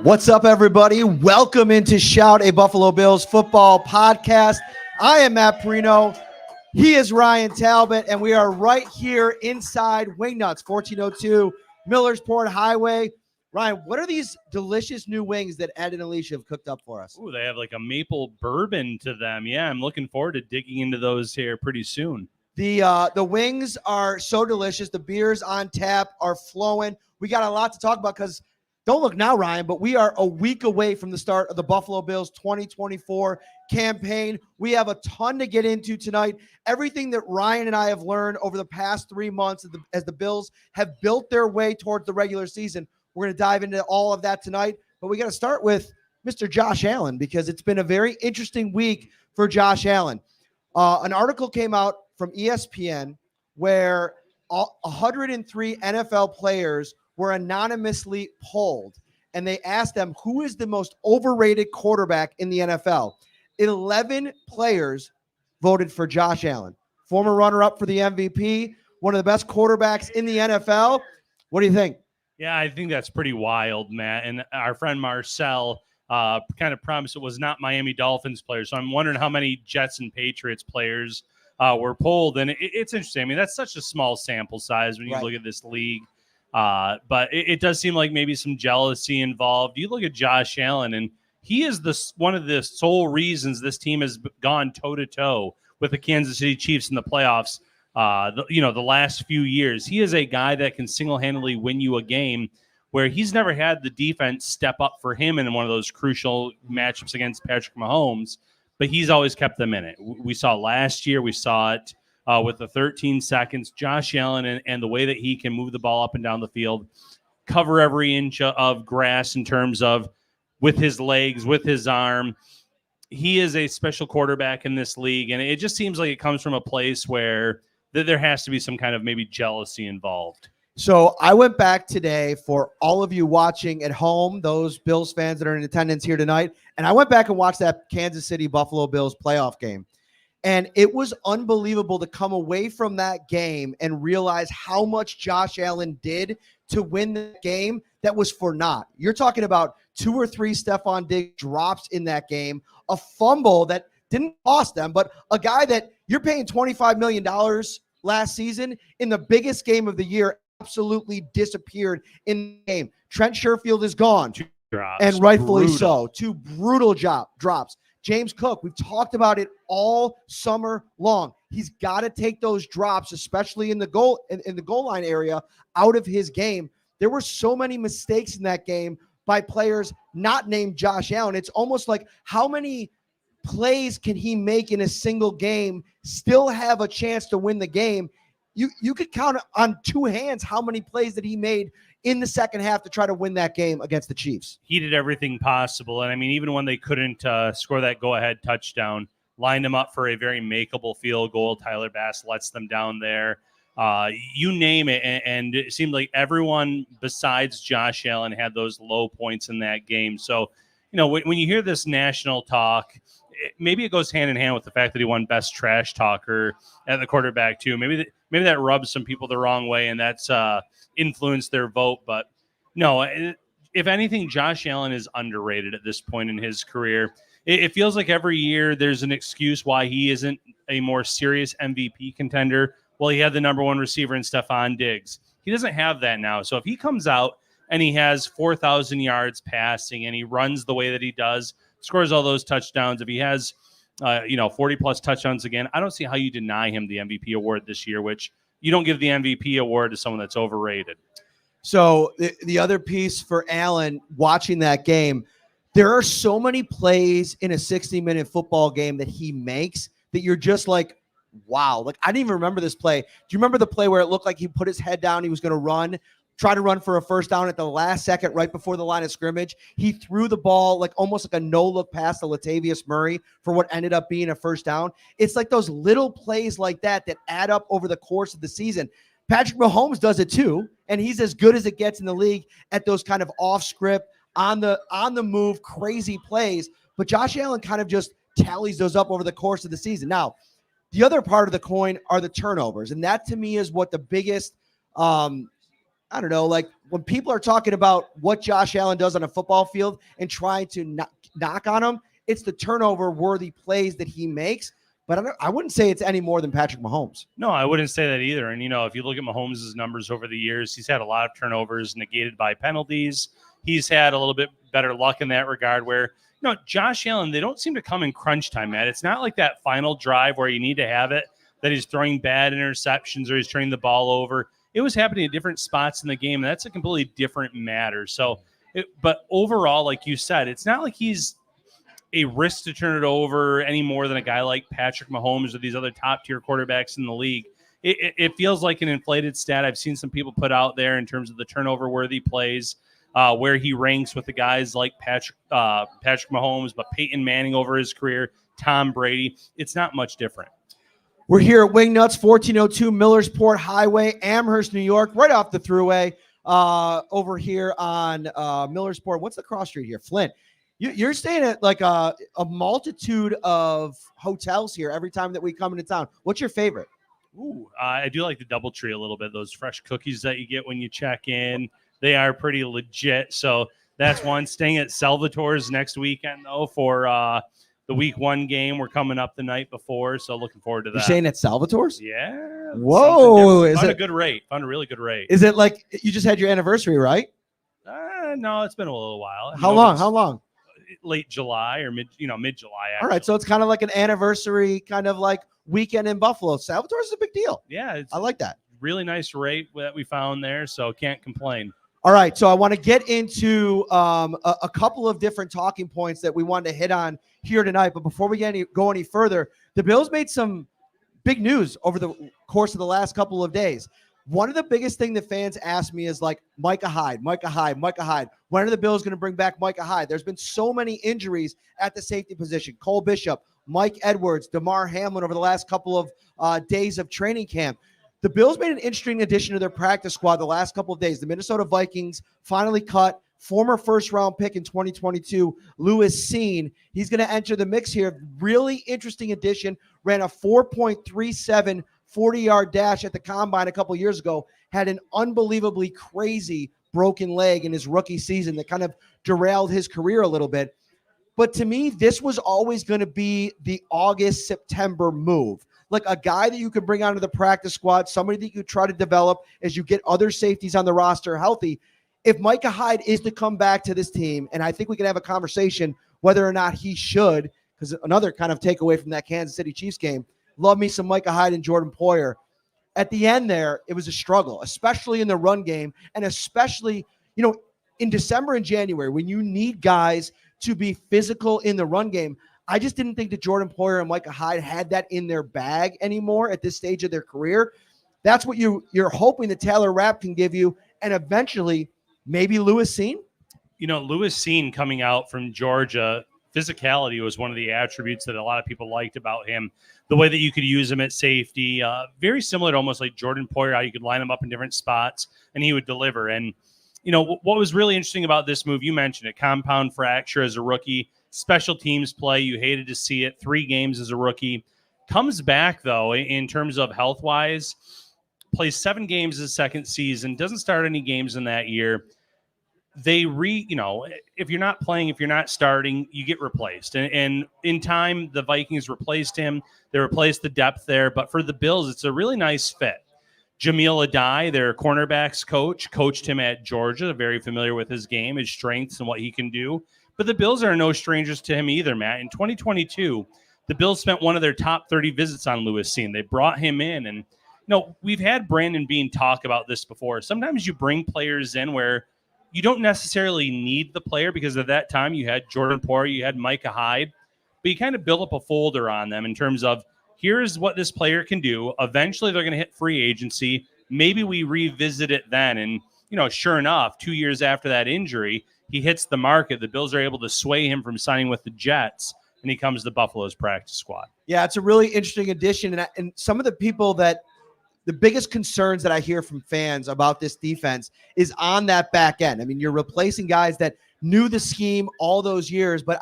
What's up, everybody? Welcome into Shout, a Buffalo Bills football podcast. I am Matt Parrino. He is Ryan Talbot, and we are right here inside Wingnuts, 1402 Millersport Highway. Ryan, what are these delicious new wings that Ed and Alicia have cooked up for us? Ooh, they have like a maple bourbon to them. Yeah, I'm looking forward to digging into those here pretty soon. The wings are so delicious. The beers on tap are flowing. We got a lot to talk about because don't look now, Ryan, but we are a week away from the start of the Buffalo Bills 2024 campaign. We have a ton to get into tonight. Everything that Ryan and I have learned over the past 3 months as the Bills have built their way towards the regular season. We're going to dive into all of that tonight, but we got to start with Mr. Josh Allen because it's been a very interesting week for Josh Allen. An article came out from ESPN where 103 NFL players were anonymously polled, and they asked them who is the most overrated quarterback in the NFL. 11 players voted for Josh Allen, former runner-up for the MVP, one of the best quarterbacks in the NFL. What do you think? Yeah, I think that's pretty wild, Matt. And our friend Marcel kind of promised it was not Miami Dolphins players. So I'm wondering how many Jets and Patriots players were polled. And it's interesting. I mean, that's such a small sample size when you look at this league. But it does seem like maybe some jealousy involved. You look at Josh Allen, and he is one of the sole reasons this team has gone toe-to-toe with the Kansas City Chiefs in the playoffs. The last few years, he is a guy that can single-handedly win you a game where he's never had the defense step up for him in one of those crucial matchups against Patrick Mahomes, but he's always kept them in it. We saw last year, we saw it with the 13 seconds, Josh Allen and the way that he can move the ball up and down the field, cover every inch of grass in terms of with his legs, with his arm. He is a special quarterback in this league, and it just seems like it comes from a place where there has to be some kind of maybe jealousy involved. So I went back today for all of you watching at home, those Bills fans that are in attendance here tonight, and I went back and watched that Kansas City Buffalo Bills playoff game. And it was unbelievable to come away from that game and realize how much Josh Allen did to win the game that was for naught. You're talking about 2 or 3 Stephon Diggs drops in that game, a fumble that didn't cost them, but a guy that you're paying $25 million last season in the biggest game of the year absolutely disappeared in the game. Trent Sherfield is gone, and rightfully so. 2 brutal drops. James Cook, we've talked about it all summer long. He's got to take those drops, especially in the goal line area, out of his game. There were so many mistakes in that game by players not named Josh Allen. It's almost like how many plays can he make in a single game, still have a chance to win the game? You could count on 2 hands how many plays that he made in the second half to try to win that game against the Chiefs. He did everything possible. And I mean, even when they couldn't score that go-ahead touchdown, lined them up for a very makeable field goal. Tyler Bass lets them down there. You name it. And it seemed like everyone besides Josh Allen had those low points in that game. So, when you hear this national talk, maybe it goes hand in hand with the fact that he won best trash talker at the quarterback too. Maybe that rubs some people the wrong way, and that's influenced their vote. But no, if anything, Josh Allen is underrated at this point in his career. It feels like every year there's an excuse why he isn't a more serious MVP contender. Well, he had the number 1 receiver in Stephon Diggs. He doesn't have that now. So if he comes out and he has 4,000 yards passing and he runs the way that he does, scores all those touchdowns, if he has 40-plus touchdowns again, I don't see how you deny him the MVP award this year, which you don't give the MVP award to someone that's overrated. So the other piece for Allen watching that game, there are so many plays in a 60-minute football game that he makes that you're just like, wow. Like, I didn't even remember this play. Do you remember the play where it looked like he put his head down, he was going to try to run for a first down at the last second right before the line of scrimmage? He threw the ball almost like a no-look pass to Latavius Murray for what ended up being a first down. It's like those little plays like that add up over the course of the season. Patrick Mahomes does it too, and he's as good as it gets in the league at those kind of off-script, on the move, crazy plays. But Josh Allen kind of just tallies those up over the course of the season. Now, the other part of the coin are the turnovers, and that to me is what the biggest I don't know, like when people are talking about what Josh Allen does on a football field and trying to knock on him, it's the turnover worthy plays that he makes. But I wouldn't say it's any more than Patrick Mahomes. No, I wouldn't say that either. And, if you look at Mahomes' numbers over the years, he's had a lot of turnovers negated by penalties. He's had a little bit better luck in that regard where, Josh Allen, they don't seem to come in crunch time, Matt. It's not like that final drive where you need to have it, that he's throwing bad interceptions or he's turning the ball over. It was happening at different spots in the game, and that's a completely different matter. So, but overall, like you said, it's not like he's a risk to turn it over any more than a guy like Patrick Mahomes or these other top-tier quarterbacks in the league. It feels like an inflated stat I've seen some people put out there in terms of the turnover-worthy plays, where he ranks with the guys like Patrick Mahomes, but Peyton Manning over his career, Tom Brady. It's not much different. We're here at Wingnuts, 1402 Millersport Highway, Amherst, New York, right off the thruway over here on Millersport. What's the cross street here? Flint. You're staying at like a multitude of hotels here every time that we come into town. What's your favorite? Ooh, I do like the DoubleTree a little bit. Those fresh cookies that you get when you check in, they are pretty legit. So that's one. Staying at Salvatore's next weekend, though, for the week 1 game. We're coming up the night before, so looking forward to that. You're staying at Salvatore's? Yeah. Whoa. Found a good rate. Found a really good rate. Is it like you just had your anniversary, right? No, it's been a little while. How long? Late July or mid-July. All right, so it's kind of like an anniversary kind of like weekend in Buffalo. Salvatore's is a big deal. Yeah, I like that. Really nice rate that we found there, so can't complain. All right, so I want to get into a couple of different talking points that we wanted to hit on here tonight. But before we go any further, the Bills made some big news over the course of the last couple of days. One of the biggest thing that fans ask me is like Micah Hyde. When are the Bills going to bring back Micah Hyde? There's been so many injuries at the safety position. Cole Bishop, Mike Edwards, DeMar Hamlin over the last couple of days of training camp. The Bills made an interesting addition to their practice squad the last couple of days. The Minnesota Vikings finally cut former first-round pick in 2022, Lewis Cine. He's going to enter the mix here. Really interesting addition. Ran a 4.37 40-yard dash at the combine a couple years ago. Had an unbelievably crazy broken leg in his rookie season that kind of derailed his career a little bit. But to me, this was always going to be the August, September move. Like a guy that you could bring onto the practice squad, somebody that you try to develop as you get other safeties on the roster healthy. If Micah Hyde is to come back to this team, and I think we can have a conversation whether or not he should, because another kind of takeaway from that Kansas City Chiefs game, love me some Micah Hyde and Jordan Poyer. At the end there, it was a struggle, especially in the run game, and especially, in December and January when you need guys to be physical in the run game. I just didn't think that Jordan Poyer and Micah Hyde had that in their bag anymore at this stage of their career. That's what you're hoping that Taylor Rapp can give you, and eventually maybe Lewis Cine. Lewis Cine coming out from Georgia, physicality was one of the attributes that a lot of people liked about him. The way that you could use him at safety, very similar to almost like Jordan Poyer, how you could line him up in different spots and he would deliver. And, what was really interesting about this move, you mentioned it, compound fracture as a rookie, special teams play. You hated to see it. 3 games as a rookie. Comes back, though, in terms of health-wise, plays 7 games his second season, doesn't start any games in that year. If you're not playing, if you're not starting, you get replaced. And in time, the Vikings replaced him. They replaced the depth there. But for the Bills, it's a really nice fit. Jamil Adai, their cornerbacks coach, coached him at Georgia, very familiar with his game, his strengths, and what he can do. But the Bills are no strangers to him either, Matt. In 2022, the Bills spent one of their top 30 visits on Lewis Cine. They brought him in. And, we've had Brandon Beane talk about this before. Sometimes you bring players in where you don't necessarily need the player because at that time you had Jordan Poyer, you had Micah Hyde, but you kind of build up a folder on them in terms of here's what this player can do. Eventually they're going to hit free agency. Maybe we revisit it then. And, sure enough, 2 years after that injury, he hits the market. The Bills are able to sway him from signing with the Jets, and he comes to Buffalo's practice squad. Yeah, it's a really interesting addition. And some of the people the biggest concerns that I hear from fans about this defense is on that back end. I mean, you're replacing guys that knew the scheme all those years, but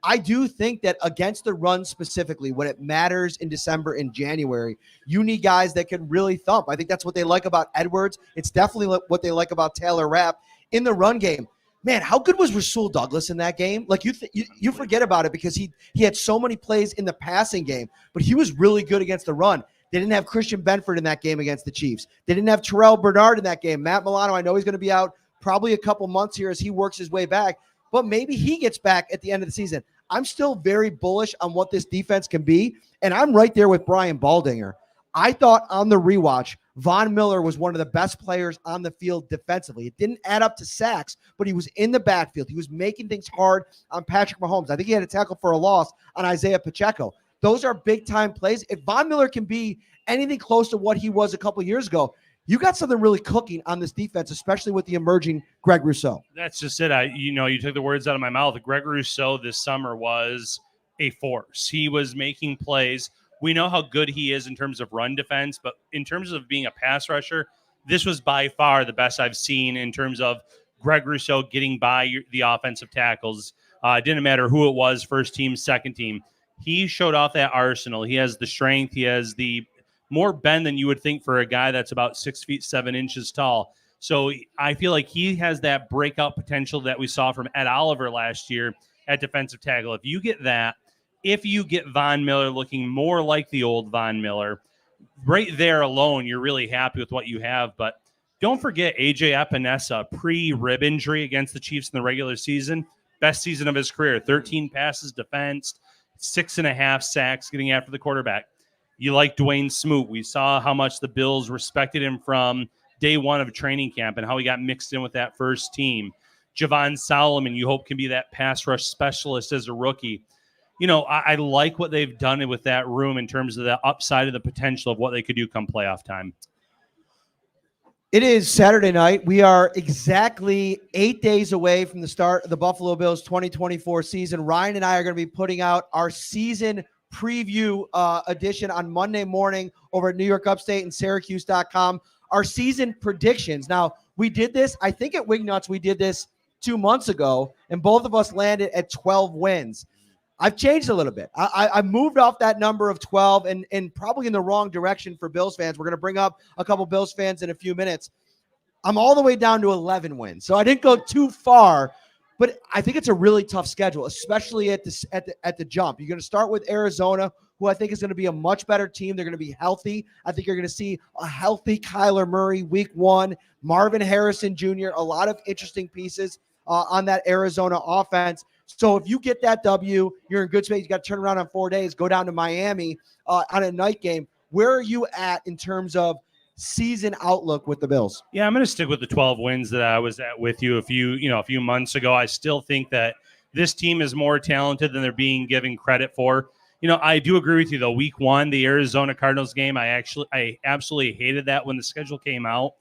I do think that against the run specifically, when it matters in December and January, you need guys that can really thump. I think that's what they like about Edwards. It's definitely what they like about Taylor Rapp in the run game. Man, how good was Rasul Douglas in that game? Like you forget about it because he had so many plays in the passing game, but he was really good against the run. They didn't have Christian Benford in that game against the Chiefs. They didn't have Terrell Bernard in that game. Matt Milano, I know he's going to be out probably a couple months here as he works his way back, but maybe he gets back at the end of the season. I'm still very bullish on what this defense can be, and I'm right there with Brian Baldinger. I thought on the rewatch, Von Miller was one of the best players on the field defensively. It didn't add up to sacks, but he was in the backfield. He was making things hard on Patrick Mahomes. I think he had a tackle for a loss on Isaiah Pacheco. Those are big-time plays. If Von Miller can be anything close to what he was a couple years ago, you got something really cooking on this defense, especially with the emerging Greg Rousseau. That's just it. You took the words out of my mouth. Greg Rousseau this summer was a force. He was making plays. We know how good he is in terms of run defense, but in terms of being a pass rusher, this was by far the best I've seen in terms of Greg Rousseau getting by the offensive tackles. It didn't matter who it was, first team, second team. He showed off that arsenal. He has the strength. He has the more bend than you would think for a guy that's about 6 feet 7 inches tall. So I feel like he has that breakout potential that we saw from Ed Oliver last year at defensive tackle. If you get that, if you get Von Miller looking more like the old Von Miller, right there alone, you're really happy with what you have. But don't forget AJ Epinesa, pre-rib injury against the Chiefs in the regular season, best season of his career, 13 passes defensed, 6.5 sacks getting after the quarterback. You like Dwayne Smoot. We saw how much the Bills respected him from day one of training camp and how he got mixed in with that first team. Javon Solomon, you hope, can be that pass rush specialist as a rookie. I like what they've done with that room in terms of the upside of the potential of what they could do come playoff time. It is Saturday night. We are exactly 8 days away from the start of the Buffalo Bills 2024 season. Ryan and I are going to be putting out our season preview edition on Monday morning over at New York Upstate and Syracuse.com. Our season predictions. Now, we did this, I think at Wingnuts, we did this 2 months ago, and both of us landed at 12 wins. I've changed a little bit. I moved off that number of 12 and probably in the wrong direction for Bills fans. We're going to bring up a couple Bills fans in a few minutes. I'm all the way down to 11 wins. So I didn't go too far, but I think it's a really tough schedule, especially at the jump. You're going to start with Arizona, who I think is going to be a much better team. They're going to be healthy. I think you're going to see a healthy Kyler Murray week 1, Marvin Harrison Jr., a lot of interesting pieces on that Arizona offense. So if you get that W, you're in good space. You got to turn around on 4 days, go down to Miami on a night game. Where are you at in terms of season outlook with the Bills? Yeah, I'm going to stick with the 12 wins that I was at with you a few months ago. I still think that this team is more talented than they're being given credit for. I do agree with you though. Week 1, the Arizona Cardinals game, I absolutely hated that when the schedule came out.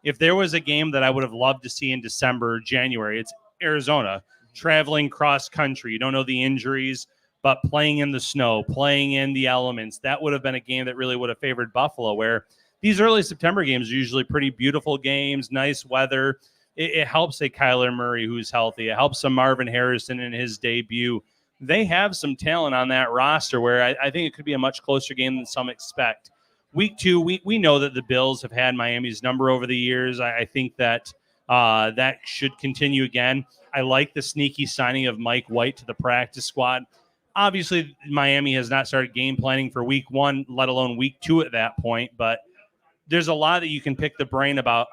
If there was a game that I would have loved to see in December or January, it's Arizona. Traveling cross country, you don't know the injuries, but playing in the snow, playing in the elements, that would have been a game that really would have favored Buffalo, where these early September games are usually pretty beautiful games, nice weather. It helps a Kyler Murray who's healthy. It helps a Marvin Harrison in his debut. They have some talent on that roster where I think it could be a much closer game than some expect. Week 2, we know that the Bills have had Miami's number over the years. I think that that should continue again. I like the sneaky signing of Mike White to the practice squad. Obviously, Miami has not started game planning for week 1, let alone week 2 at that point. But there's a lot that you can pick the brain about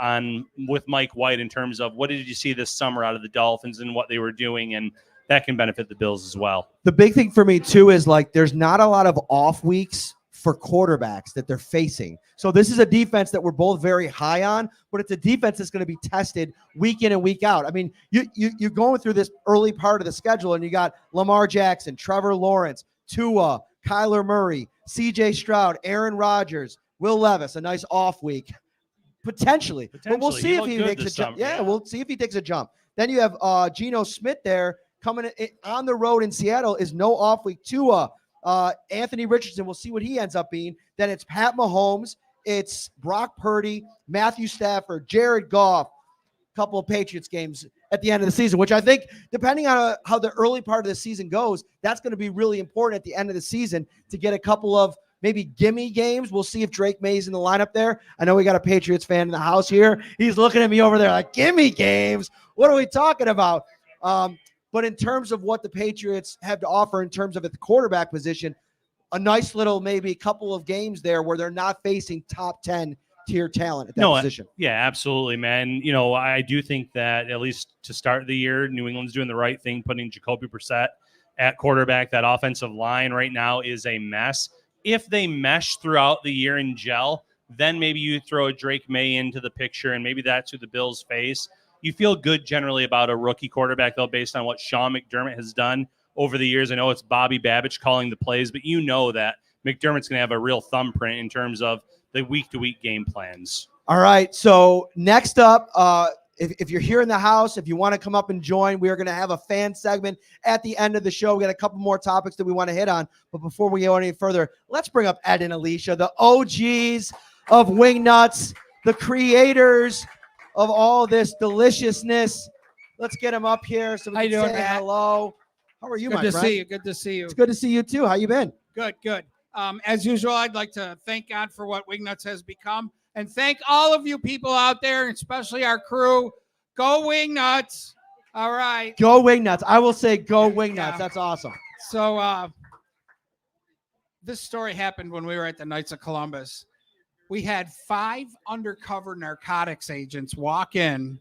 with Mike White in terms of what did you see this summer out of the Dolphins and what they were doing, and that can benefit the Bills as well. The big thing for me, too, is there's not a lot of off weeks for quarterbacks that they're facing. So this is a defense that we're both very high on, but it's a defense that's going to be tested week in and week out. I mean, you're going through this early part of the schedule, and you got Lamar Jackson, Trevor Lawrence, Tua, Kyler Murray, C.J. Stroud, Aaron Rodgers, Will Levis, a nice off week. Potentially. But we'll see if he makes a jump. Yeah, we'll see if he takes a jump. Then you have Geno Smith there coming on the road in Seattle is no off week. Tua, Anthony Richardson, we'll see what he ends up being. Then it's Pat Mahomes, it's Brock Purdy, Matthew Stafford, Jared Goff, couple of Patriots games at the end of the season, which I think, depending on how the early part of the season goes, that's going to be really important at the end of the season to get a couple of maybe gimme games. We'll see if Drake May's in the lineup there. I know we got a Patriots fan in the house here. He's looking at me over there like, gimme games? What are we talking about? But in terms of what the Patriots have to offer in terms of at the quarterback position, a nice little maybe couple of games there where they're not facing top 10 tier talent at that position. Yeah, absolutely, man. I do think that at least to start the year, New England's doing the right thing, putting Jacoby Brissett at quarterback. That offensive line right now is a mess. If they mesh throughout the year and gel, then maybe you throw a Drake May into the picture, and maybe that's who the Bills face. You feel good generally about a rookie quarterback, though, based on what Sean McDermott has done over the years. I know it's Bobby Babich calling the plays, but you know that McDermott's going to have a real thumbprint in terms of the week-to-week game plans. All right, so next up, if you're here in the house, if you want to come up and join, we are going to have a fan segment at the end of the show. We got a couple more topics that we want to hit on, but before we go any further, let's bring up Ed and Alicia, the OGs of Wingnuts, the creators of all this deliciousness. Let's get them up here so we can say hello. How are you, my friend? Good to see you. Good to see you. It's good to see you too. How you been? Good, good. As usual, I'd like to thank God for what Wingnuts has become, and thank all of you people out there, especially our crew. Go Wingnuts! All right. Go Wingnuts. I will say go Wingnuts. Yeah. That's awesome. So this story happened when we were at the Knights of Columbus. We had 5 undercover narcotics agents walk in,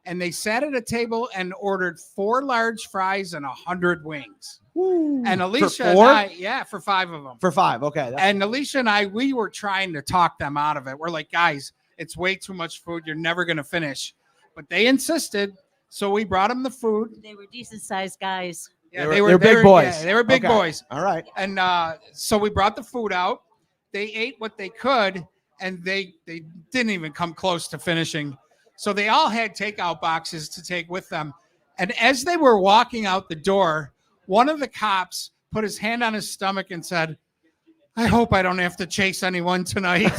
and they sat at a table and ordered 4 large fries and 100 wings. Ooh. And Alicia and I, for 5 of them. For 5, okay. And Alicia and I, we were trying to talk them out of it. We're like, guys, it's way too much food. You're never going to finish. But they insisted, so we brought them the food. They were decent-sized guys. Yeah, they were big boys. Yeah, they were big boys. All right. And so we brought the food out. They ate what they could, and they didn't even come close to finishing. So they all had takeout boxes to take with them. And as they were walking out the door, one of the cops put his hand on his stomach and said, I hope I don't have to chase anyone tonight.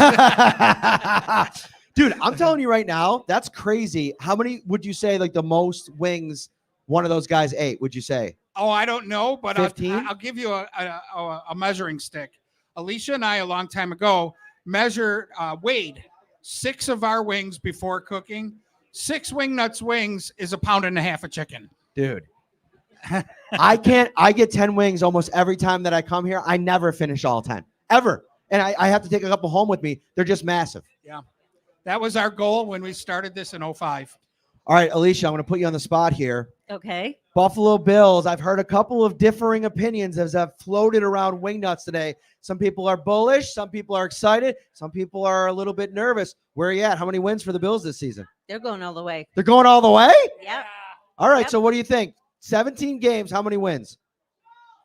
Dude, I'm telling you right now, that's crazy. How many would you say, like, the most wings one of those guys ate, would you say? Oh, I don't know, but 15? I'll give you a measuring stick. Alicia and I, a long time ago, weighed 6 of our wings before cooking. 6 Wingnuts wings is 1.5 pounds of chicken. Dude. I get 10 wings almost every time that I come here. I never finish all 10, ever. And I have to take a couple home with me. They're just massive. Yeah. That was our goal when we started this in 2005. All right, Alicia, I'm going to put you on the spot here. Okay. Buffalo Bills. I've heard a couple of differing opinions as I've floated around Wingnuts today. Some people are bullish. Some people are excited. Some people are a little bit nervous. Where are you at? How many wins for the Bills this season? They're going all the way. They're going all the way? Yep. All right, Yep. So what do you think? 17 games, how many wins?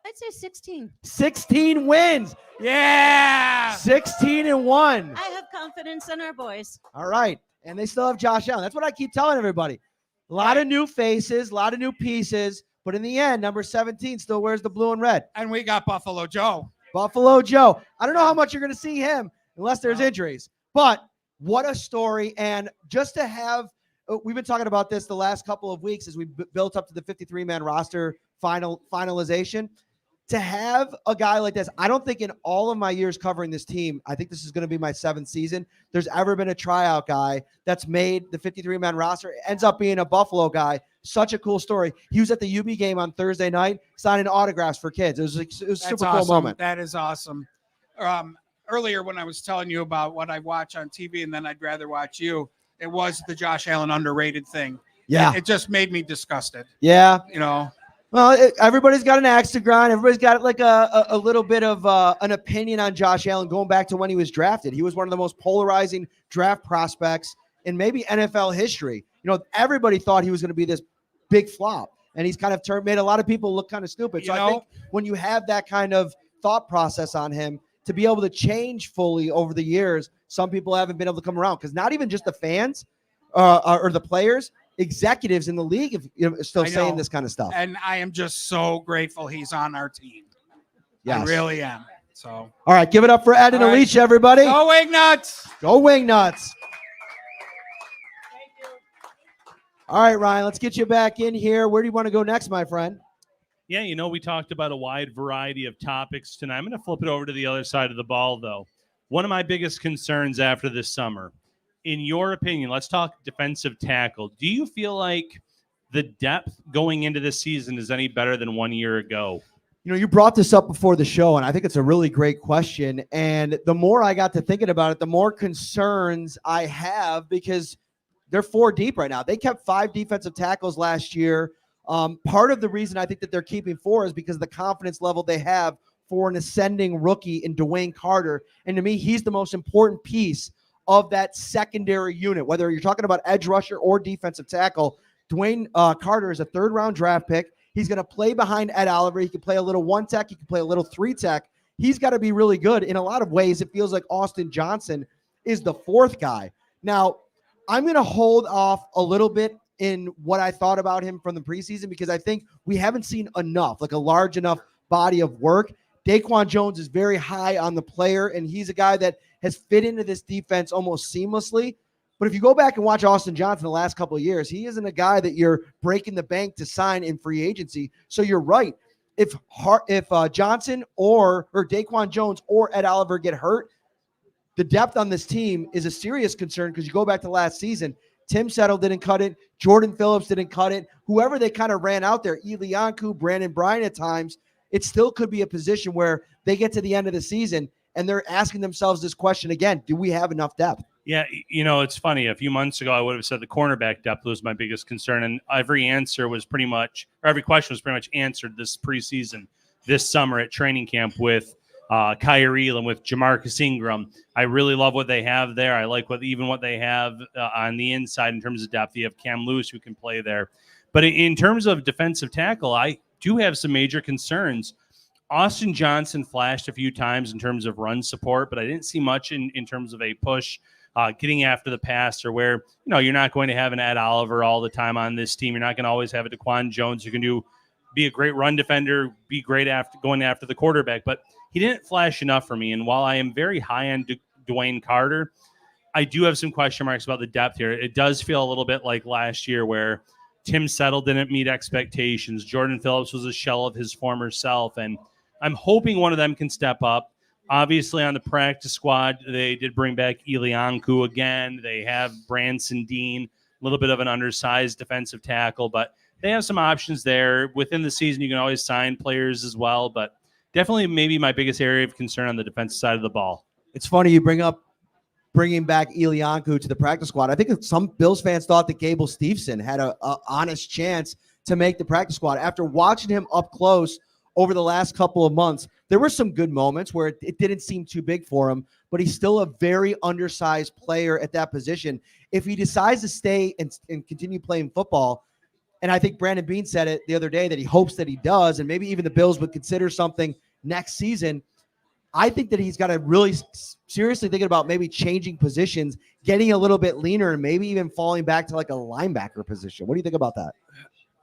I'd say 16. 16 wins. Yeah. 16-1. I have confidence in our boys. All right. And they still have Josh Allen. That's what I keep telling everybody. A lot of new faces, a lot of new pieces, but in the end, number 17 still wears the blue and red. And we got Buffalo Joe. Buffalo Joe. I don't know how much you're going to see him unless there's injuries, but what a story. And just to have, we've been talking about this the last couple of weeks as we built up to the 53-man roster finalization. To have a guy like this, I don't think in all of my years covering this team, I think this is going to be my 7th season, there's ever been a tryout guy that's made the 53-man roster. It ends up being a Buffalo guy. Such a cool story. He was at the UB game on Thursday night, signing autographs for kids. It was a super cool moment. That is awesome. Earlier when I was telling you about what I watch on TV and then I'd rather watch you, it was the Josh Allen underrated thing. Yeah. It just made me disgusted. Yeah. You know. Well, everybody's got an axe to grind. Everybody's got like a little bit of an opinion on Josh Allen going back to when he was drafted. He was one of the most polarizing draft prospects in maybe NFL history. You know, everybody thought he was going to be this big flop, and he's kind of made a lot of people look kind of stupid. So I think when you have that kind of thought process on him, to be able to change fully over the years, some people haven't been able to come around because not even just the fans or the players, executives in the league are still saying this kind of stuff. And I am just so grateful he's on our team. Yes. I really am. So, all right, give it up for Ed and Alicia, everybody. Go Wingnuts! Go Wingnuts! All right, Ryan, let's get you back in here. Where do you want to go next, my friend? Yeah, we talked about a wide variety of topics tonight. I'm going to flip it over to the other side of the ball, though. One of my biggest concerns after this summer, in your opinion, let's talk defensive tackle. Do you feel like the depth going into this season is any better than 1 year ago? You brought this up before the show, and I think it's a really great question. And the more I got to thinking about it, the more concerns I have because they're 4 deep right now. They kept 5 defensive tackles last year. Part of the reason I think that they're keeping 4 is because of the confidence level they have for an ascending rookie in Dwayne Carter. And to me, he's the most important piece of that secondary unit, whether you're talking about edge rusher or defensive tackle. Dwayne Carter is a 3rd-round draft pick. He's going to play behind Ed Oliver. He can play a little 1-tech. He can play a little 3-tech. He's got to be really good. In a lot of ways, it feels like Austin Johnson is the 4th guy. Now, I'm going to hold off a little bit in what I thought about him from the preseason because I think we haven't seen enough, like a large enough body of work. Daquan Jones is very high on the player, and he's a guy that has fit into this defense almost seamlessly. But if you go back and watch Austin Johnson the last couple of years, he isn't a guy that you're breaking the bank to sign in free agency. So you're right. If Johnson or Daquan Jones or Ed Oliver get hurt, the depth on this team is a serious concern because you go back to last season, Tim Settle didn't cut it. Jordan Phillips didn't cut it. Whoever they kind of ran out there, Elianku, Brandon Bryan at times, it still could be a position where they get to the end of the season and they're asking themselves this question again, do we have enough depth? Yeah, it's funny. A few months ago, I would have said the cornerback depth was my biggest concern, and every question was pretty much answered this preseason, this summer at training camp with Kyrie Elam, with Jamarcus Ingram. I really love what they have there. I like what they have on the inside in terms of depth. You have Cam Lewis who can play there. But in terms of defensive tackle, I do have some major concerns. Austin Johnson flashed a few times in terms of run support, but I didn't see much in terms of a push. Getting after the passer where, you're not going to have an Ed Oliver all the time on this team. You're not going to always have a Daquan Jones who can be a great run defender, be great after going after the quarterback. But he didn't flash enough for me. And while I am very high on Dwayne Carter, I do have some question marks about the depth here. It does feel a little bit like last year where Tim Settle didn't meet expectations. Jordan Phillips was a shell of his former self. And I'm hoping one of them can step up. Obviously, on the practice squad, they did bring back Elianku again. They have Branson Dean, a little bit of an undersized defensive tackle, but they have some options there. Within the season, you can always sign players as well, but definitely maybe my biggest area of concern on the defensive side of the ball. It's funny you bring up bringing back Elianku to the practice squad. I think some Bills fans thought that Gable Steveson had a honest chance to make the practice squad. After watching him up close over the last couple of months, there were some good moments where it didn't seem too big for him, but he's still a very undersized player at that position. If he decides to stay and continue playing football, and I think Brandon Beane said it the other day that he hopes that he does, and maybe even the Bills would consider something next season, I think that he's got to really seriously thinking about maybe changing positions, getting a little bit leaner, and maybe even falling back to like a linebacker position. What do you think about that?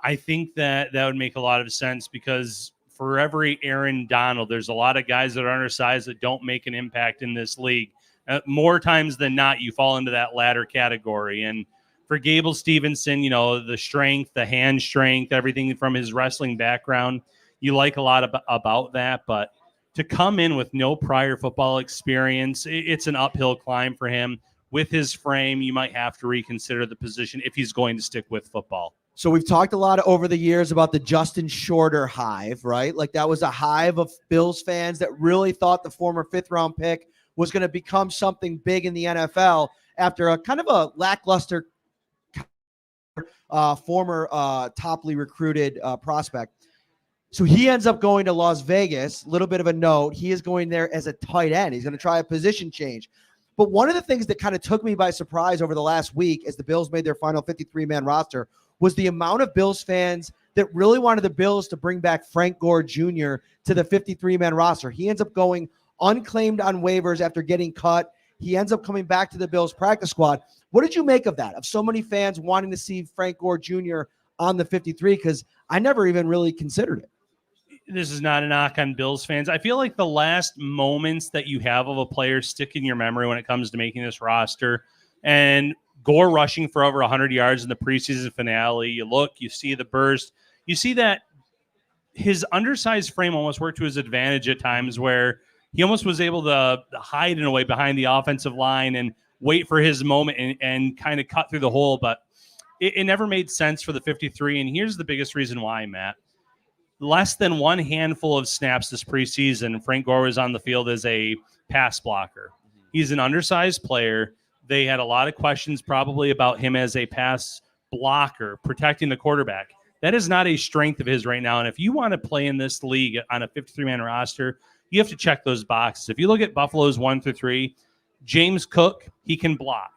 I think that would make a lot of sense because for every Aaron Donald, there's a lot of guys that are undersized that don't make an impact in this league. More times than not, you fall into that latter category. And for Gable Steveson, the strength, the hand strength, everything from his wrestling background, you like a lot about that. But to come in with no prior football experience, it's an uphill climb for him. With his frame, you might have to reconsider the position if he's going to stick with football. So we've talked a lot over the years about the Justin Shorter hive, right? Like that was a hive of Bills fans that really thought the former 5th-round pick was going to become something big in the NFL after a kind of a lackluster former toply recruited prospect. So he ends up going to Las Vegas. Little bit of a note. He is going there as a tight end. He's going to try a position change. But one of the things that kind of took me by surprise over the last week as the Bills made their final 53-man roster was the amount of Bills fans that really wanted the Bills to bring back Frank Gore Jr. to the 53-man roster. He ends up going unclaimed on waivers after getting cut. He ends up coming back to the Bills practice squad. What did you make of that, of so many fans wanting to see Frank Gore Jr. on the 53? Because I never even really considered it. This is not a knock on Bills fans. I feel like the last moments that you have of a player stick in your memory when it comes to making this roster. And Gore rushing for over 100 yards in the preseason finale. You look, you see the burst. You see that his undersized frame almost worked to his advantage at times where he almost was able to hide in a way behind the offensive line and wait for his moment and kind of cut through the hole. But it never made sense for the 53. And here's the biggest reason why, Matt. Less than one handful of snaps this preseason, Frank Gore was on the field as a pass blocker. He's an undersized player. They had a lot of questions probably about him as a pass blocker, protecting the quarterback. That is not a strength of his right now. And if you want to play in this league on a 53-man roster, you have to check those boxes. If you look at Buffalo's 1 through 3, James Cook, he can block.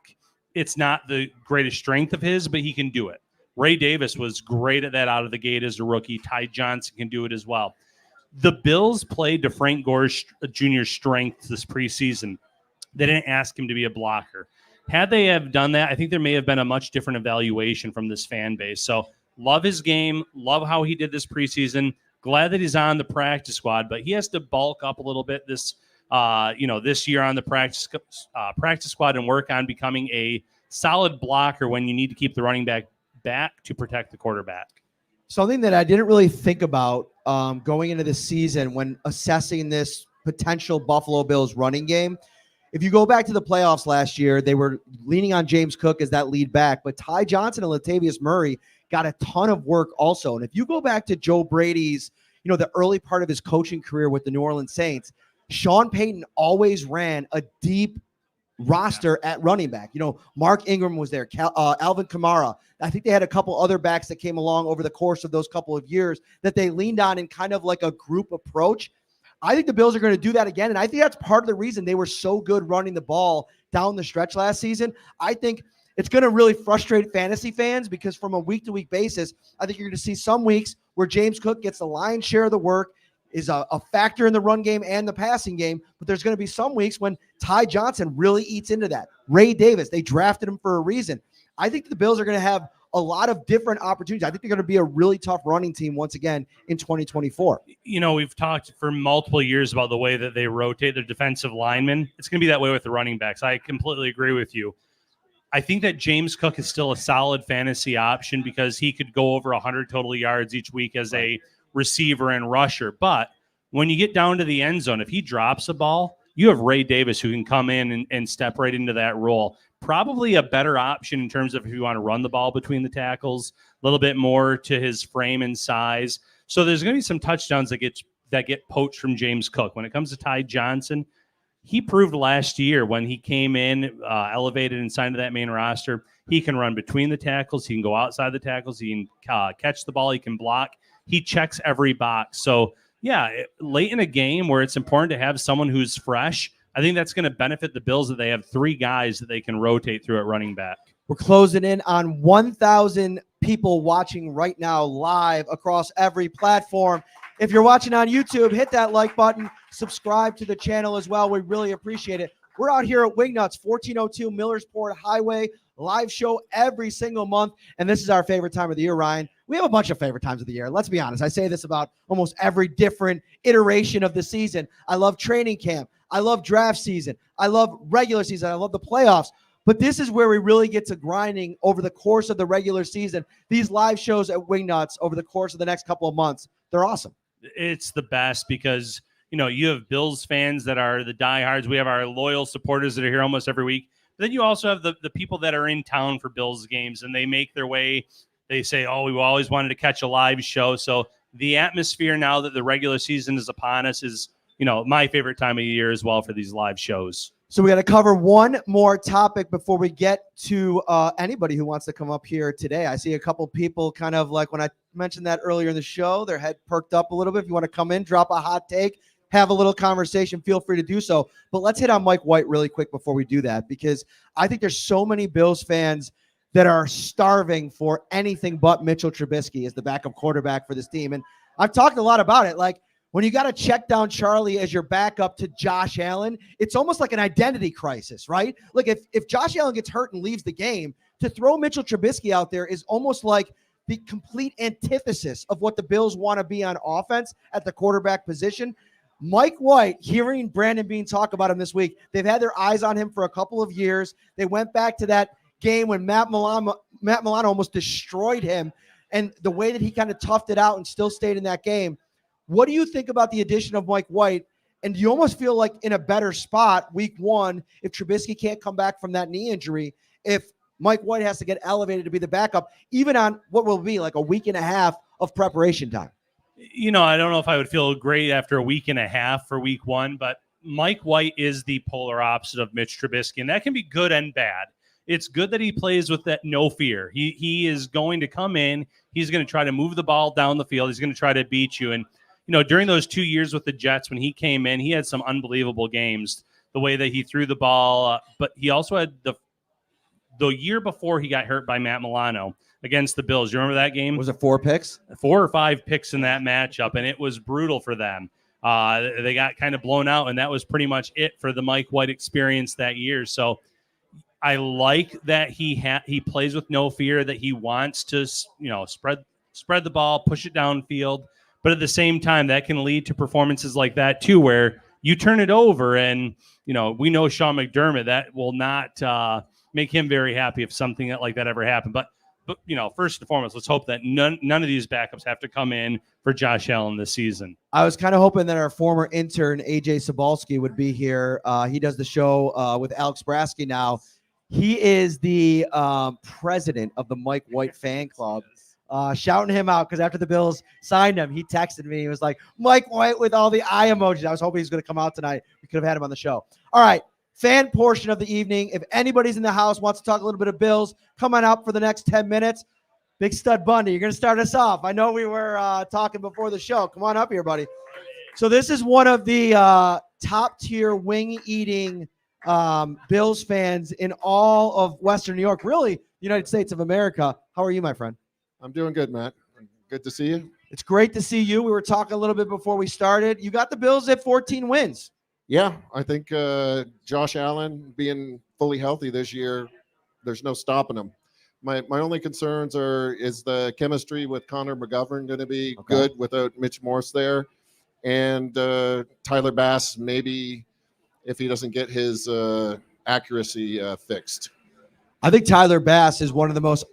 It's not the greatest strength of his, but he can do it. Ray Davis was great at that out of the gate as a rookie. Ty Johnson can do it as well. The Bills played to Frank Gore Jr.'s strength this preseason. They didn't ask him to be a blocker. Had they have done that, I think there may have been a much different evaluation from this fan base. So love his game. Love how he did this preseason. Glad that he's on the practice squad, but he has to bulk up a little bit this year on the practice squad and work on becoming a solid blocker when you need to keep the running back to protect the quarterback. Something that I didn't really think about going into the season when assessing this potential Buffalo Bills running game. If you go back to the playoffs last year, they were leaning on James Cook as that lead back, but Ty Johnson and Latavius Murray got a ton of work also. And if you go back to Joe Brady's, the early part of his coaching career with the New Orleans Saints, Sean Payton always ran a deep roster at running back. Mark Ingram was there, Alvin Kamara. I think they had a couple other backs that came along over the course of those couple of years that they leaned on in kind of like a group approach. I think the Bills are going to do that again, and I think that's part of the reason they were so good running the ball down the stretch last season. I think it's going to really frustrate fantasy fans because from a week-to-week basis, I think you're going to see some weeks where James Cook gets the lion's share of the work, is a factor in the run game and the passing game, but there's going to be some weeks when Ty Johnson really eats into that. Ray Davis, they drafted him for a reason. I think the Bills are going to have a lot of different opportunities. I think they're going to be a really tough running team once again in 2024. We've talked for multiple years about the way that they rotate their defensive linemen. It's going to be that way with the running backs. I completely agree with you. I think that James Cook is still a solid fantasy option because he could go over 100 total yards each week as a receiver and rusher. But when you get down to the end zone, if he drops a ball, you have Ray Davis who can come in and step right into that role. Probably a better option in terms of if you want to run the ball between the tackles, a little bit more to his frame and size. So there's going to be some touchdowns that get poached from James Cook. When it comes to Ty Johnson, he proved last year when he came in, elevated and signed to that main roster, he can run between the tackles. He can go outside the tackles. He can catch the ball. He can block. He checks every box. So, late in a game where it's important to have someone who's fresh, I think that's going to benefit the Bills that they have three guys that they can rotate through at running back. We're closing in on 1,000 people watching right now live across every platform. If you're watching on YouTube, hit that like button, subscribe to the channel as well. We really appreciate it. We're out here at Wingnuts, 1402 Millersport Highway, live show every single month, and this is our favorite time of the year, Ryan. We have a bunch of favorite times of the year. Let's be honest. I say this about almost every different iteration of the season. I love training camp. I love draft season. I love regular season. I love the playoffs. But this is where we really get to grinding over the course of the regular season. These live shows at Wingnuts over the course of the next couple of months, they're awesome. It's the best because, you have Bills fans that are the diehards. We have our loyal supporters that are here almost every week. But then you also have the people that are in town for Bills games, and they make their way. They say, we always wanted to catch a live show. So the atmosphere now that the regular season is upon us is, my favorite time of year as well for these live shows. So we got to cover one more topic before we get to anybody who wants to come up here today. I see a couple people kind of like when I mentioned that earlier in the show, their head perked up a little bit. If you want to come in, drop a hot take, have a little conversation, feel free to do so. But let's hit on Mike White really quick before we do that, because I think there's so many Bills fans that are starving for anything but Mitchell Trubisky as the backup quarterback for this team. And I've talked a lot about it. Like, when you got to check down Charlie as your backup to Josh Allen, it's almost like an identity crisis, right? Like if Josh Allen gets hurt and leaves the game, to throw Mitchell Trubisky out there is almost like the complete antithesis of what the Bills want to be on offense at the quarterback position. Mike White, hearing Brandon Beane talk about him this week, they've had their eyes on him for a couple of years. They went back to that game when Matt Milano almost destroyed him, and the way that he kind of toughed it out and still stayed in that game. What do you think about the addition of Mike White? And do you almost feel like in a better spot week one if Trubisky can't come back from that knee injury, if Mike White has to get elevated to be the backup, even on what will be like a week and a half of preparation time? I don't know if I would feel great after a week and a half for week one, but Mike White is the polar opposite of Mitch Trubisky, and that can be good and bad. It's good that he plays with that no fear. He is going to come in. He's going to try to move the ball down the field. He's going to try to beat you. And, during those 2 years with the Jets, when he came in, he had some unbelievable games, the way that he threw the ball. But he also had the year before he got hurt by Matt Milano against the Bills. You remember that game? Was it 4 picks? 4 or 5 picks in that matchup, and it was brutal for them. They got kind of blown out, and that was pretty much it for the Mike White experience that year. So I like that he plays with no fear, that he wants to spread the ball, push it downfield. But at the same time, that can lead to performances like that too, where you turn it over, and we know Sean McDermott, that will not make him very happy if something like that ever happened. But first and foremost, let's hope that none of these backups have to come in for Josh Allen this season. I was kind of hoping that our former intern, AJ Sobalski, would be here. He does the show with Alex Brasky now. He is the president of the Mike White fan club. Shouting him out because after the Bills signed him, he texted me. He was like, Mike White with all the eye emojis. I was hoping he was going to come out tonight. We could have had him on the show. All right. Fan portion of the evening. If anybody's in the house wants to talk a little bit of Bills, come on up for the next 10 minutes. Big Stud Bundy, you're going to start us off. I know we were talking before the show. Come on up here, buddy. So this is one of the top-tier wing-eating Bills fans in all of Western New York, really the United States of America. How are you, my friend? I'm doing good, Matt. Good to see you. It's great to see you. We were talking a little bit before we started. You got the Bills at 14 wins. Yeah, I think Josh Allen being fully healthy this year, there's no stopping him. My only concerns is the chemistry with Connor McGovern going to be good without Mitch Morse there, and Tyler Bass, maybe if he doesn't get his accuracy fixed. I think Tyler Bass is one of the most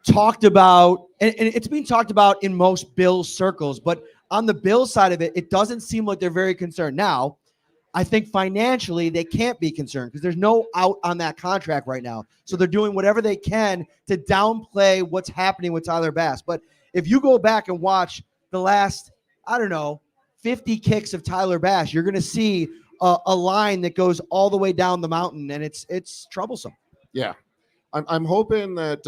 talked about, and it's being talked about in most Bills circles, but on the Bills side of it, it doesn't seem like they're very concerned. Now, I think financially they can't be concerned because there's no out on that contract right now. So they're doing whatever they can to downplay what's happening with Tyler Bass. But if you go back and watch the last, 50 kicks of Tyler Bass, you're going to see a line that goes all the way down the mountain, and it's troublesome. Yeah. I'm hoping that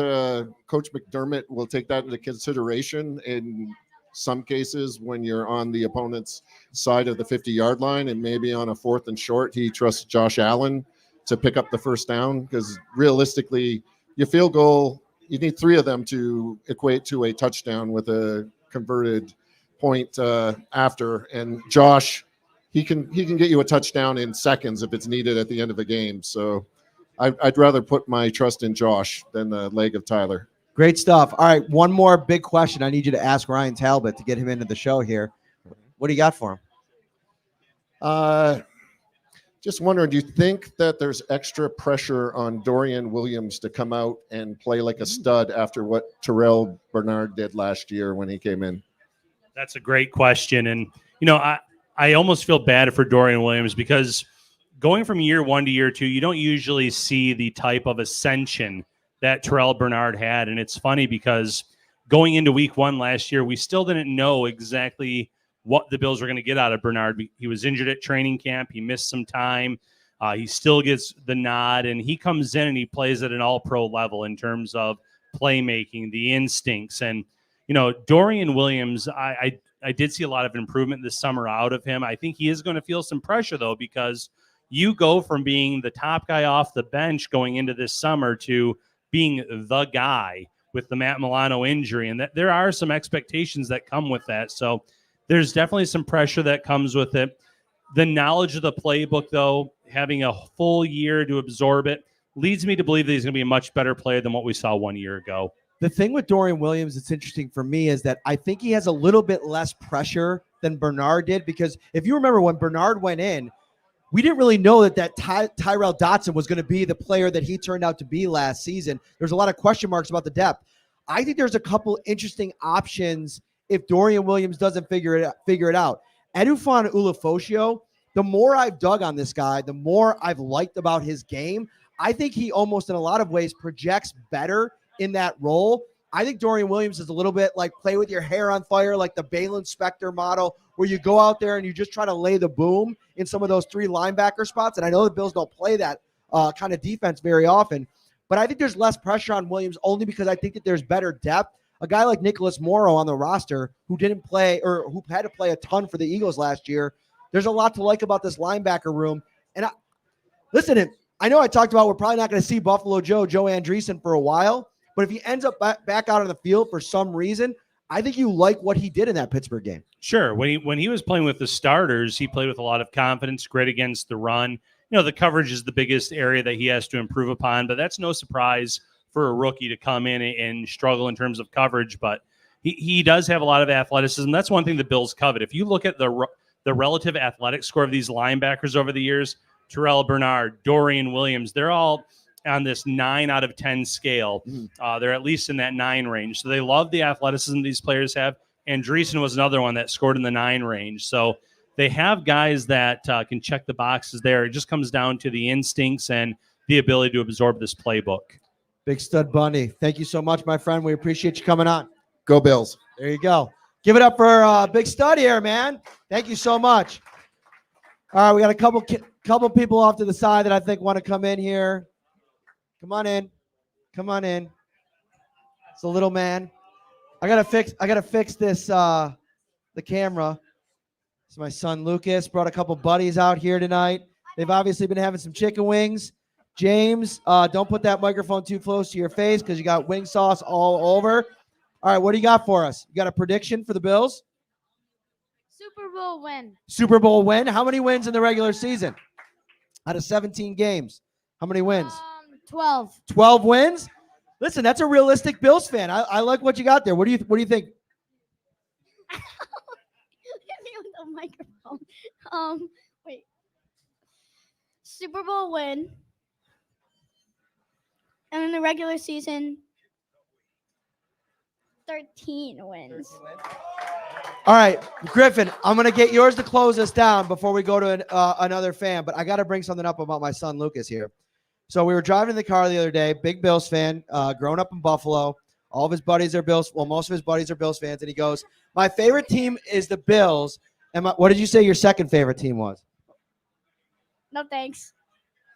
Coach McDermott will take that into consideration in some cases when you're on the opponent's side of the 50-yard line, and maybe on a 4th and short, he trusts Josh Allen to pick up the first down, because realistically, your field goal, you need 3 of them to equate to a touchdown with a converted point after. And Josh, he can get you a touchdown in seconds if it's needed at the end of a game. So I'd rather put my trust in Josh than the leg of Tyler. Great stuff. All right, one more big question I need you to ask Ryan Talbot to get him into the show here. What do you got for him? Just wondering, do you think that there's extra pressure on Dorian Williams to come out and play like a stud after what Terrell Bernard did last year when he came in? That's a great question. And, I almost feel bad for Dorian Williams because going from year 1 to year 2, you don't usually see the type of ascension that Terrell Bernard had. And it's funny because going into week 1 last year, we still didn't know exactly what the Bills were going to get out of Bernard. He was injured at training camp. He missed some time. He still gets the nod, and he comes in and he plays at an all-pro level in terms of playmaking, the instincts. And, Dorian Williams, I did see a lot of improvement this summer out of him. I think he is going to feel some pressure, though, because you go from being the top guy off the bench going into this summer to being the guy with the Matt Milano injury. And that there are some expectations that come with that. So there's definitely some pressure that comes with it. The knowledge of the playbook, though, having a full year to absorb it, leads me to believe that he's going to be a much better player than what we saw 1 year ago. The thing with Dorian Williams that's interesting for me is that I think he has a little bit less pressure than Bernard did, because if you remember when Bernard went in, we didn't really know that Tyrell Dotson was going to be the player that he turned out to be last season. There's a lot of question marks about the depth. I think there's a couple interesting options if Dorian Williams doesn't figure it out. Edufon Ulofoshio, the more I've dug on this guy, the more I've liked about his game. I think he almost in a lot of ways projects better in that role. I think Dorian Williams is a little bit like play with your hair on fire, like the Balin Spector model, where you go out there and you just try to lay the boom in some of those 3 linebacker spots. And I know the Bills don't play that kind of defense very often, but I think there's less pressure on Williams only because I think that there's better depth. A guy like Nicholas Morrow on the roster who didn't play or who had to play a ton for the Eagles last year, there's a lot to like about this linebacker room. And listen, I know I talked about we're probably not going to see Buffalo Joe Andreessen for a while, but if he ends up back out on the field for some reason, I think you like what he did in that Pittsburgh game. Sure. When he was playing with the starters, he played with a lot of confidence, grit against the run. You know, the coverage is the biggest area that he has to improve upon, but that's no surprise for a rookie to come in and struggle in terms of coverage. But he does have a lot of athleticism. That's one thing the Bills covet. If you look at the relative athletic score of these linebackers over the years, Terrell Bernard, Dorian Williams, they're all on this 9 out of 10 scale. They're at least in that 9 range. So they love the athleticism these players have. Andreessen was another one that scored in the 9 range. So they have guys that can check the boxes there. It just comes down to the instincts and the ability to absorb this playbook. Big Stud Bundy, thank you so much, my friend. We appreciate you coming on. Go Bills. There you go. Give it up for Big Stud here, man. Thank you so much. All right, we got a couple people off to the side that I think want to come in here. Come on in. Come on in. It's a little man. I gotta fix this the camera. It's my son Lucas. Brought a couple buddies out here tonight. They've obviously been having some chicken wings. James, don't put that microphone too close to your face because you got wing sauce all over. All right, what do you got for us? You got a prediction for the Bills? Super Bowl win. Super Bowl win. How many wins in the regular season? Out of 17 games. How many wins? 12. 12 wins? Listen, that's a realistic Bills fan. I like what you got there. What do you think? The microphone. Wait. Super Bowl win. And in the regular season, 13 wins. All right, Griffin, I'm going to get yours to close us down before we go to another fan, but I got to bring something up about my son Lucas here. So we were driving in the car the other day, big Bills fan, grown up in Buffalo. All of his buddies are Bills. Well, most of his buddies are Bills fans. And he goes, my favorite team is the Bills. And what did you say your second favorite team was? No thanks.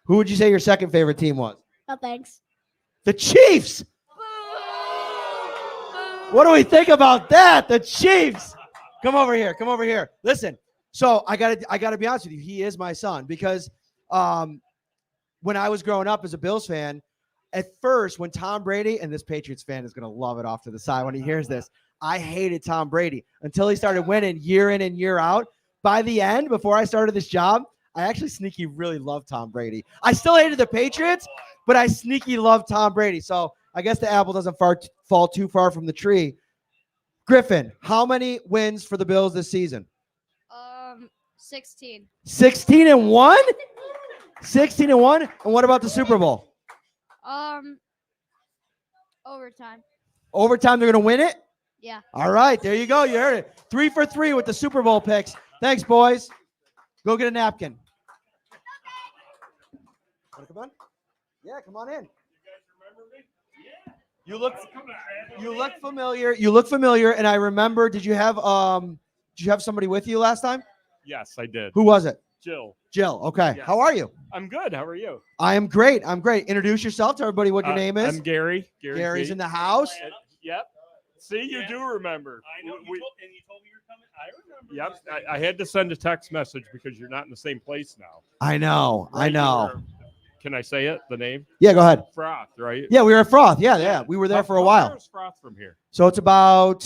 Who would you say your second favorite team was? No thanks. The Chiefs. What do we think about that? The Chiefs. Come over here. Come over here. Listen. So I gotta be honest with you. He is my son because when I was growing up as a Bills fan, at first when Tom Brady, and this Patriots fan is gonna love it off to the side when he hears this, I hated Tom Brady until he started winning year in and year out. By the end, before I started this job, I actually sneaky really loved Tom Brady. I still hated the Patriots, but I sneaky loved Tom Brady. So I guess the apple doesn't fall too far from the tree. Griffin, how many wins for the Bills this season? 16. 16-1? 16-1? And what about the Super Bowl? Overtime. Overtime, they're going to win it? Yeah. All right, there you go. You heard it. 3 for 3 with the Super Bowl picks. Thanks, boys. Go get a napkin. Want to come on? Yeah, come on in. You look familiar. You look familiar, and I remember. Did you have somebody with you last time? Yes, I did. Who was it? Jill. Jill. Okay. Yes. How are you? I'm good. How are you? I am great. I'm great. Introduce yourself to everybody. What your name is? I'm Gary. Gary's B. in the house. Yep. See, you do remember. I know. And you told me you were coming. I remember. Yep. I had to send a text message because you're not in the same place now. I know. Right? I know. Can I say it? The name? Yeah, go ahead. Froth, right? Yeah, we were at Froth. Yeah. We were there for a How while. far is Froth from here? So it's about,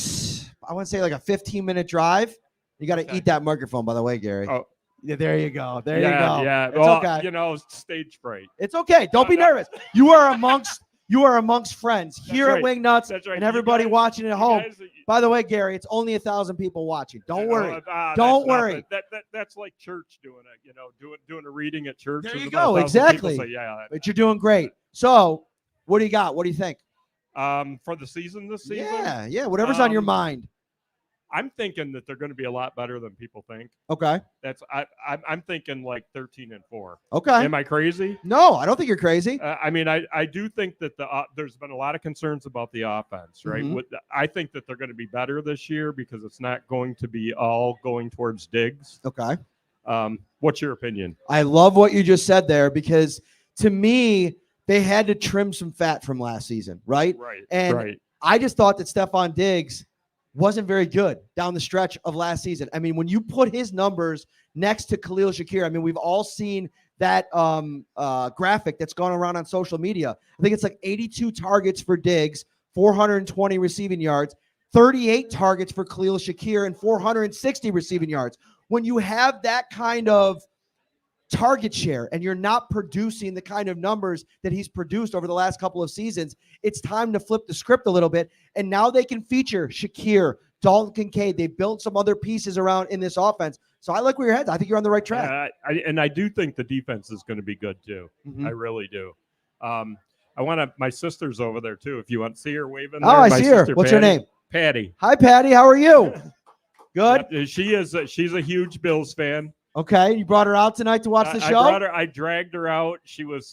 I want to say like a 15-minute drive. You got to eat that microphone, by the way, Gary. Oh. Yeah, there you go. There yeah, you go. Yeah. It's Well, okay. You know, stage fright. It's okay. Don't be nervous. You are amongst You are amongst friends here right. at Wingnuts That's right. and You everybody guys- watching at you home. guys- By the way, Gary, it's only 1,000 people watching. Don't worry. that's Don't worry. nothing. That's like church doing it. Doing a reading at church. There There's you about go. 1,000 people Exactly. say, yeah. But you're doing great. So, what do you got? What do you think? For the season this season, Yeah. Whatever's on your Um, mind. I'm thinking that they're going to be a lot better than people think. Okay. I'm thinking like 13-4. Okay. Am I crazy? No, I don't think you're crazy. I mean, I do think that there's been a lot of concerns about the offense, right? Mhm. I think that they're going to be better this year because it's not going to be all going towards Diggs. Okay. What's your opinion? I love what you just said there because to me, they had to trim some fat from last season, right? Right. And right. I just thought that Stephon Diggs wasn't very good down the stretch of last season. I mean, when you put his numbers next to Khalil Shakir, I mean, we've all seen that graphic that's gone around on social media. I think it's like 82 targets for Diggs, 420 receiving yards, 38 targets for Khalil Shakir, and 460 receiving yards. When you have that kind of target share and you're not producing the kind of numbers that he's produced over the last couple of seasons, it's time to flip the script a little bit. And now they can feature Shakir, Dalton Kincaid. They built some other pieces around in this offense. So I like where your head's. I think you're on the right track. I do think the defense is going to be good too. Mhm. I really do. My sister's over there too. If you want to see her waving. Oh, there. I My see her. sister, What's her Patty. name? Patty. Hi, Patty. How are you? Good. Yep, she's a huge Bills fan. Okay. You brought her out tonight to watch the show? I dragged her out. She was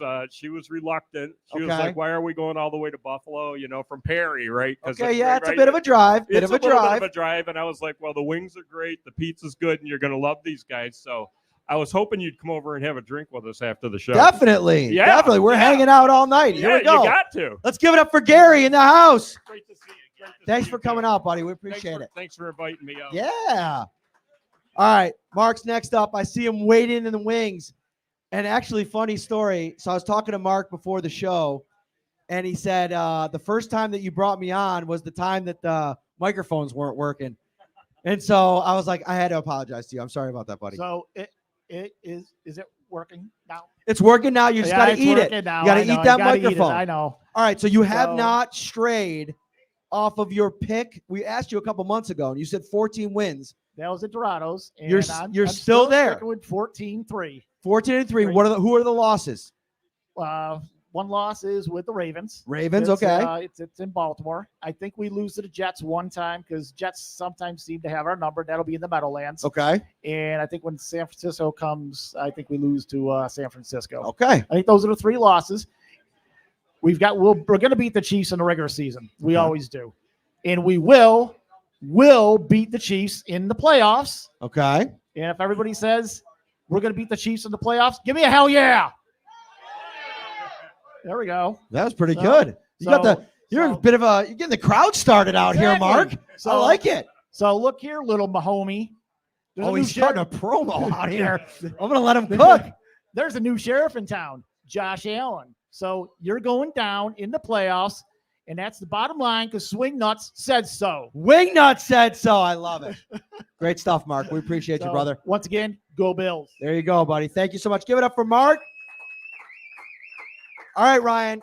reluctant. She was Okay. like, "Why are we going all the way to Buffalo? From Perry, right?" Okay, yeah, it's a bit of a drive. It's a little bit of a drive, and I was like, "Well, the wings are great, the pizza's good, and you're gonna love these guys." So I was hoping you'd come over and have a drink with us after the show. Definitely. Yeah, Definitely. We're yeah. hanging out all night. Here Yeah, we go. you got to. Let's give it up for Gary in the house. Great to see you. Great to Thanks see for you, coming too. out, buddy. We appreciate it. Thanks for inviting me out. Yeah. All right. Mark's next up. I see him waiting in the wings. And actually, funny story. So I was talking to Mark before the show, and he said the first time that you brought me on was the time that the microphones weren't working. And so I was like, I had to apologize to you. I'm sorry about that, buddy. So it is it working now? It's working now. You just got to it's eat it. working now. You got to I know. eat that You gotta eat it. microphone. I know. All right. So you have So- not strayed off of your pick. We asked you a couple months ago, and you said 14 wins. That was at Dorados. And You're I'm still there. sticking with 14-3. 14-3. Who are the losses? One loss is with the Ravens. Ravens, It's, okay. It's in Baltimore. I think we lose to the Jets one time because Jets sometimes seem to have our number. That'll be in the Meadowlands. Okay. And I think when San Francisco comes, I think we lose to San Francisco. Okay. I think those are the three losses. We're going to beat the Chiefs in the regular season. We always do. And we will beat the Chiefs in the playoffs. Okay. And if everybody says we're going to beat the Chiefs in the playoffs, give me a hell yeah. There we go. That was pretty good. You're getting the crowd started out here, Mark. So I like it. So look here, little Mahomie. There's a new He's starting a sheriff- promo out here. I'm going to let him cook. There's a new sheriff in town, Josh Allen. So you're going down in the playoffs, and that's the bottom line because Swingnuts said so. Wingnuts said so. I love it. Great stuff, Mark. We appreciate you, So, brother. Once again, go Bills. There you go, buddy. Thank you so much. Give it up for Mark. All right, Ryan.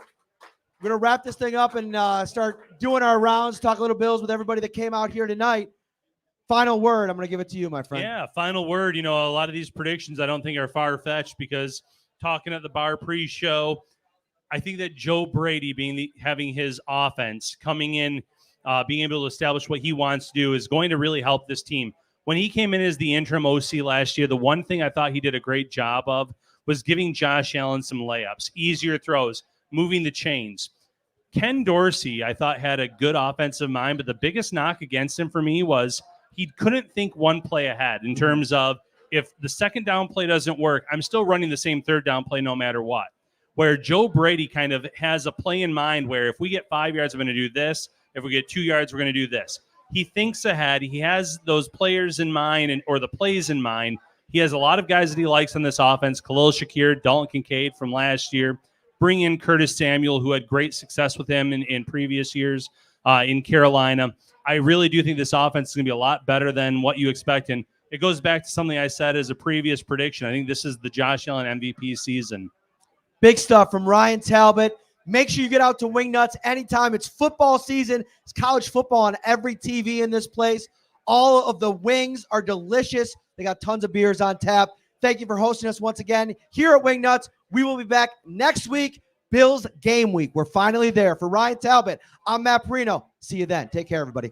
We're going to wrap this thing up and start doing our rounds, talk a little Bills with everybody that came out here tonight. Final word. I'm going to give it to you, my friend. Yeah, final word. A lot of these predictions I don't think are far-fetched because talking at the bar pre-show, I think that Joe Brady having his offense coming in, being able to establish what he wants to do is going to really help this team. When he came in as the interim OC last year, the one thing I thought he did a great job of was giving Josh Allen some layups, easier throws, moving the chains. Ken Dorsey, I thought, had a good offensive mind, but the biggest knock against him for me was he couldn't think one play ahead in terms of if the second down play doesn't work, I'm still running the same third down play no matter what. Where Joe Brady kind of has a play in mind where if we get 5 yards, we're going to do this. If we get 2 yards, we're going to do this. He thinks ahead. He has those players in mind or the plays in mind. He has a lot of guys that he likes on this offense. Khalil Shakir, Dalton Kincaid from last year. Bring in Curtis Samuel, who had great success with him in previous years in Carolina. I really do think this offense is going to be a lot better than what you expect. And it goes back to something I said as a previous prediction. I think this is the Josh Allen MVP season. Big stuff from Ryan Talbot. Make sure you get out to Wingnuts anytime. It's football season. It's college football on every TV in this place. All of the wings are delicious. They got tons of beers on tap. Thank you for hosting us once again here at Wingnuts. We will be back next week. Bills game week. We're finally there. For Ryan Talbot, I'm Matt Parrino. See you then. Take care, everybody.